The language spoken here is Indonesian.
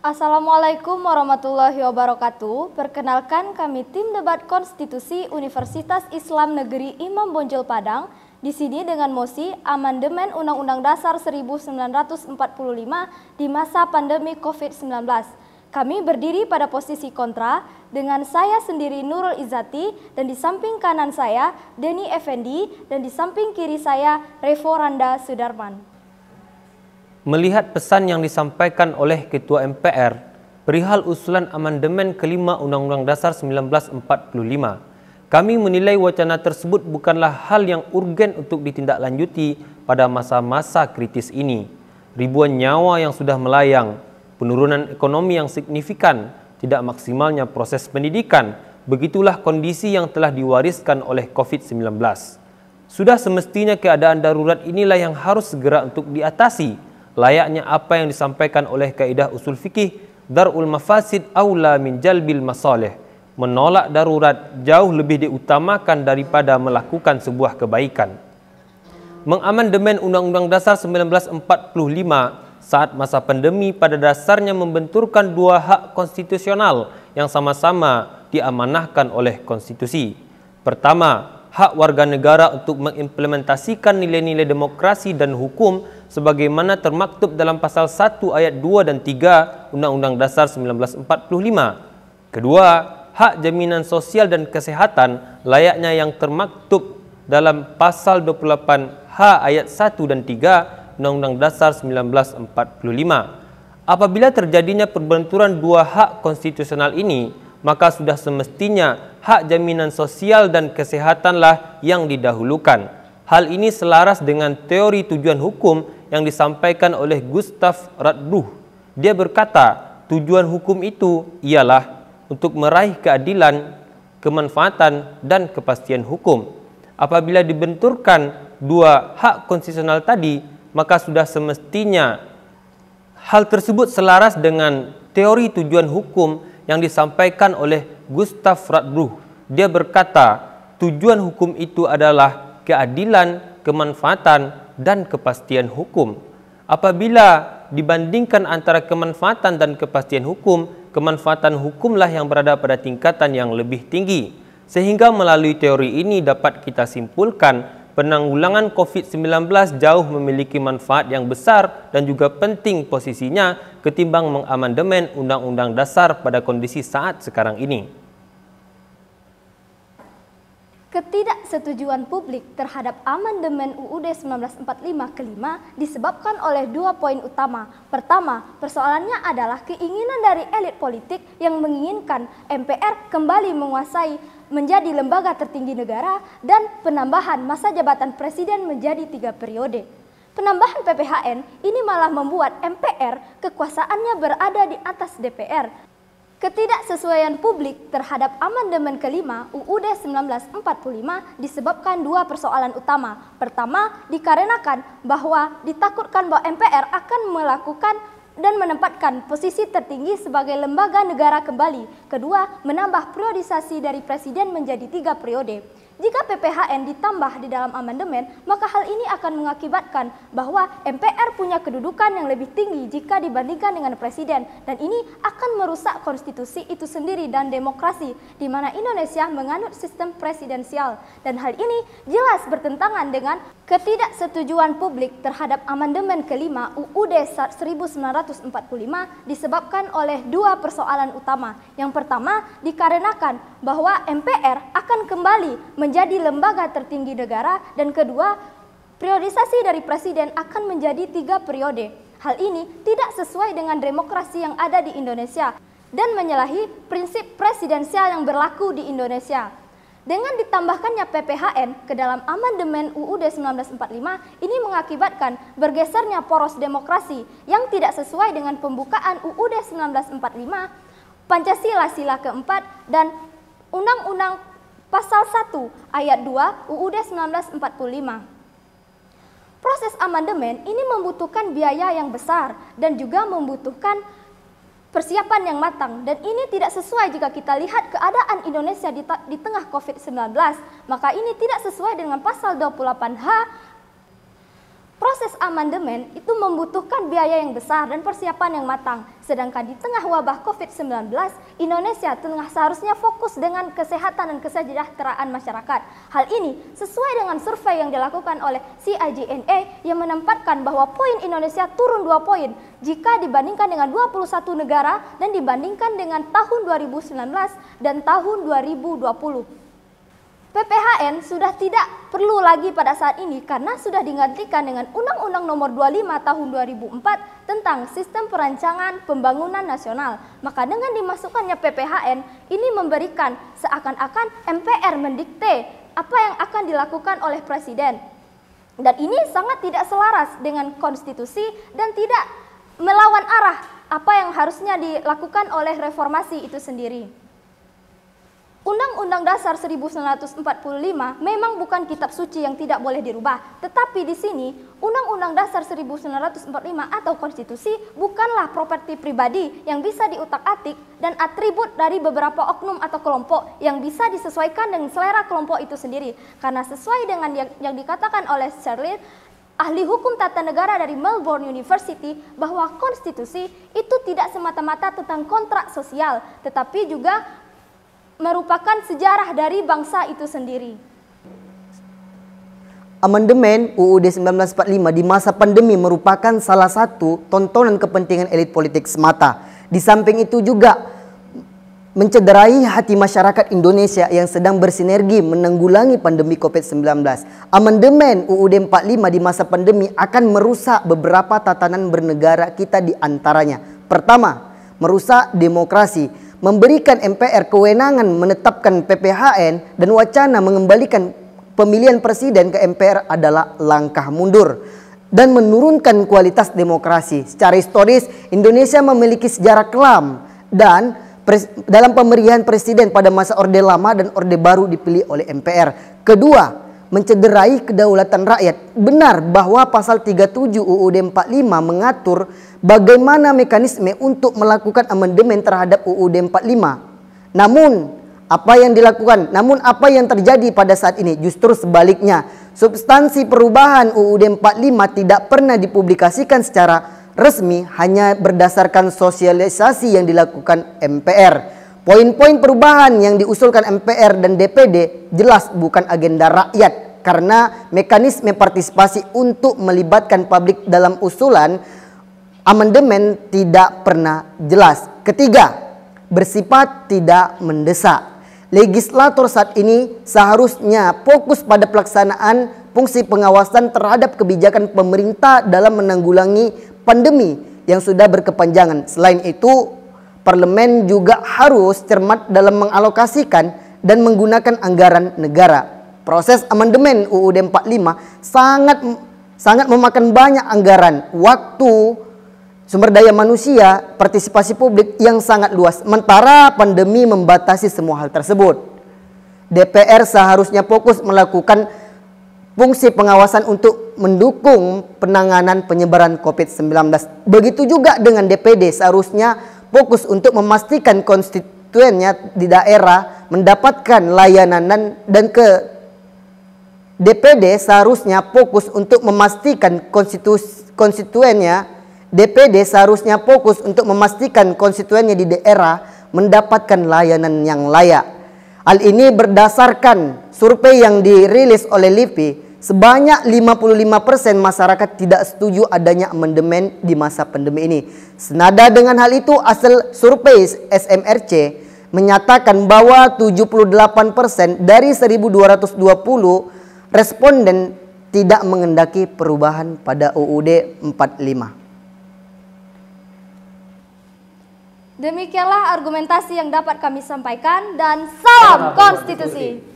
Assalamualaikum warahmatullahi wabarakatuh. Perkenalkan, kami tim debat konstitusi Universitas Islam Negeri Imam Bonjol Padang. Di sini dengan mosi amandemen Undang-Undang Dasar 1945 di masa pandemi COVID-19. Kami berdiri pada posisi kontra dengan saya sendiri Nurul Izzati, dan di samping kanan saya Denny Effendi, dan di samping kiri saya Revo Randa Sudarman. Melihat pesan yang disampaikan oleh Ketua MPR perihal usulan amandemen kelima Undang-Undang Dasar 1945, kami menilai wacana tersebut bukanlah hal yang urgen untuk ditindaklanjuti pada masa-masa kritis ini. Ribuan nyawa yang sudah melayang, penurunan ekonomi yang signifikan, tidak maksimalnya proses pendidikan, begitulah kondisi yang telah diwariskan oleh COVID-19. Sudah semestinya keadaan darurat inilah yang harus segera untuk diatasi, layaknya apa yang disampaikan oleh kaidah usul fikih darul mafasid aula min jalbil masalih. Menolak darurat jauh lebih diutamakan daripada melakukan sebuah kebaikan. Mengamandemen Undang-Undang Dasar 1945 saat masa pandemi pada dasarnya membenturkan dua hak konstitusional yang sama-sama diamanahkan oleh konstitusi. Pertama, hak warga negara untuk mengimplementasikan nilai-nilai demokrasi dan hukum sebagaimana termaktub dalam pasal 1 ayat 2 dan 3 Undang-Undang Dasar 1945. Kedua, hak jaminan sosial dan kesehatan layaknya yang termaktub dalam pasal 28H ayat 1 dan 3 Undang-Undang Dasar 1945. Apabila terjadinya perbenturan dua hak konstitusional ini, maka sudah semestinya hak jaminan sosial dan kesehatanlah yang didahulukan. Hal ini selaras dengan teori tujuan hukum yang disampaikan oleh Gustav Radbruch. Dia berkata, tujuan hukum itu ialah untuk meraih keadilan, kemanfaatan, dan kepastian hukum. Apabila dibenturkan dua hak konstitusional tadi, maka sudah semestinya hal tersebut selaras dengan teori tujuan hukum yang disampaikan oleh Gustav Radbruch. Dia berkata, tujuan hukum itu adalah keadilan, kemanfaatan, dan kepastian hukum. Apabila dibandingkan antara kemanfaatan dan kepastian hukum, kemanfaatan hukumlah yang berada pada tingkatan yang lebih tinggi. Sehingga melalui teori ini dapat kita simpulkan penanggulangan COVID-19 jauh memiliki manfaat yang besar dan juga penting posisinya ketimbang mengamandemen Undang-Undang Dasar pada kondisi saat sekarang ini. Ketidaksetujuan publik terhadap amandemen UUD 1945 kelima disebabkan oleh dua poin utama. Pertama, persoalannya adalah keinginan dari elit politik yang menginginkan MPR kembali menguasai menjadi lembaga tertinggi negara dan penambahan masa jabatan presiden menjadi 3 periode. Penambahan PPHN ini malah membuat MPR kekuasaannya berada di atas DPR. Ketidaksesuaian publik terhadap amandemen kelima UUD 1945 disebabkan dua persoalan utama. Pertama, dikarenakan bahwa ditakutkan bahwa MPR akan melakukan dan menempatkan posisi tertinggi sebagai lembaga negara kembali. Kedua, menambah periodisasi dari presiden menjadi 3 periode. Jika PPHN ditambah di dalam amandemen, maka hal ini akan mengakibatkan bahwa MPR punya kedudukan yang lebih tinggi jika dibandingkan dengan presiden, dan ini akan merusak konstitusi itu sendiri dan demokrasi di mana Indonesia menganut sistem presidensial, dan hal ini jelas bertentangan dengan ketidaksetujuan publik terhadap amandemen kelima UUD 1945 disebabkan oleh dua persoalan utama. Yang pertama, dikarenakan bahwa MPR akan kembali menjadi lembaga tertinggi negara, dan kedua, periodisasi dari presiden akan menjadi 3 periode. Hal ini tidak sesuai dengan demokrasi yang ada di Indonesia dan menyalahi prinsip presidensial yang berlaku di Indonesia. Dengan ditambahkannya PPHN ke dalam amandemen UUD 1945, ini mengakibatkan bergesernya poros demokrasi yang tidak sesuai dengan pembukaan UUD 1945, Pancasila Sila keempat, dan Undang-Undang Pasal 1 ayat 2 UUD 1945. Proses amandemen ini membutuhkan biaya yang besar dan juga membutuhkan persiapan yang matang, dan ini tidak sesuai jika kita lihat keadaan Indonesia di tengah COVID-19. Maka ini tidak sesuai dengan pasal 28H Proses amandemen itu membutuhkan biaya yang besar dan persiapan yang matang. Sedangkan di tengah wabah COVID-19, Indonesia tengah seharusnya fokus dengan kesehatan dan kesejahteraan masyarakat. Hal ini sesuai dengan survei yang dilakukan oleh CIJNE yang menempatkan bahwa poin Indonesia turun 2 poin jika dibandingkan dengan 21 negara dan dibandingkan dengan tahun 2019 dan tahun 2020. PPHN sudah tidak perlu lagi pada saat ini karena sudah digantikan dengan Undang-Undang Nomor 25 Tahun 2004 tentang Sistem Perancangan Pembangunan Nasional. Maka dengan dimasukkannya PPHN, ini memberikan seakan-akan MPR mendikte apa yang akan dilakukan oleh Presiden. Dan ini sangat tidak selaras dengan konstitusi dan tidak melawan arah apa yang harusnya dilakukan oleh reformasi itu sendiri. Undang-Undang Dasar 1945 memang bukan kitab suci yang tidak boleh dirubah, tetapi di sini Undang-Undang Dasar 1945 atau konstitusi bukanlah properti pribadi yang bisa diutak-atik dan atribut dari beberapa oknum atau kelompok yang bisa disesuaikan dengan selera kelompok itu sendiri. Karena sesuai dengan yang dikatakan oleh Shirley, ahli hukum tata negara dari Melbourne University, bahwa konstitusi itu tidak semata-mata tentang kontrak sosial, tetapi juga merupakan sejarah dari bangsa itu sendiri. Amandemen UUD 1945 di masa pandemi merupakan salah satu tontonan kepentingan elit politik semata. Di samping itu juga mencederai hati masyarakat Indonesia yang sedang bersinergi menanggulangi pandemi COVID-19. Amandemen UUD 45 di masa pandemi akan merusak beberapa tatanan bernegara kita, di antaranya. Pertama, merusak demokrasi. Memberikan MPR kewenangan menetapkan PPHN dan wacana mengembalikan pemilihan presiden ke MPR adalah langkah mundur dan menurunkan kualitas demokrasi. Secara historis, Indonesia memiliki sejarah kelam dan dalam pemilihan presiden pada masa Orde Lama dan Orde Baru dipilih oleh MPR. Kedua, mencederai kedaulatan rakyat. Benar bahwa pasal 37 UUD 45 mengatur bagaimana mekanisme untuk melakukan amandemen terhadap UUD 45. Namun apa yang terjadi pada saat ini justru sebaliknya. Substansi perubahan UUD 45 tidak pernah dipublikasikan secara resmi, hanya berdasarkan sosialisasi yang dilakukan MPR. Poin-poin perubahan yang diusulkan MPR dan DPD jelas bukan agenda rakyat karena mekanisme partisipasi untuk melibatkan publik dalam usulan amandemen tidak pernah jelas. Ketiga, bersifat tidak mendesak. Legislator saat ini seharusnya fokus pada pelaksanaan fungsi pengawasan terhadap kebijakan pemerintah dalam menanggulangi pandemi yang sudah berkepanjangan. Selain itu, Parlemen juga harus cermat dalam mengalokasikan dan menggunakan anggaran negara. Proses amandemen UUD 45 sangat memakan banyak anggaran, waktu, sumber daya manusia, partisipasi publik yang sangat luas. Sementara pandemi membatasi semua hal tersebut. DPR seharusnya fokus melakukan fungsi pengawasan untuk mendukung penanganan penyebaran COVID-19. Begitu juga dengan DPD, seharusnya fokus untuk memastikan konstituennya di daerah mendapatkan layanan dan ke DPD seharusnya fokus untuk memastikan konstituennya di daerah mendapatkan layanan yang layak. Hal ini berdasarkan survei yang dirilis oleh LIPI. Sebanyak 55% masyarakat tidak setuju adanya amandemen di masa pandemi ini. Senada dengan hal itu, hasil survei SMRC menyatakan bahwa 78% dari 1.220 responden tidak mengendaki perubahan pada UUD 45. Demikianlah argumentasi yang dapat kami sampaikan dan salam konstitusi.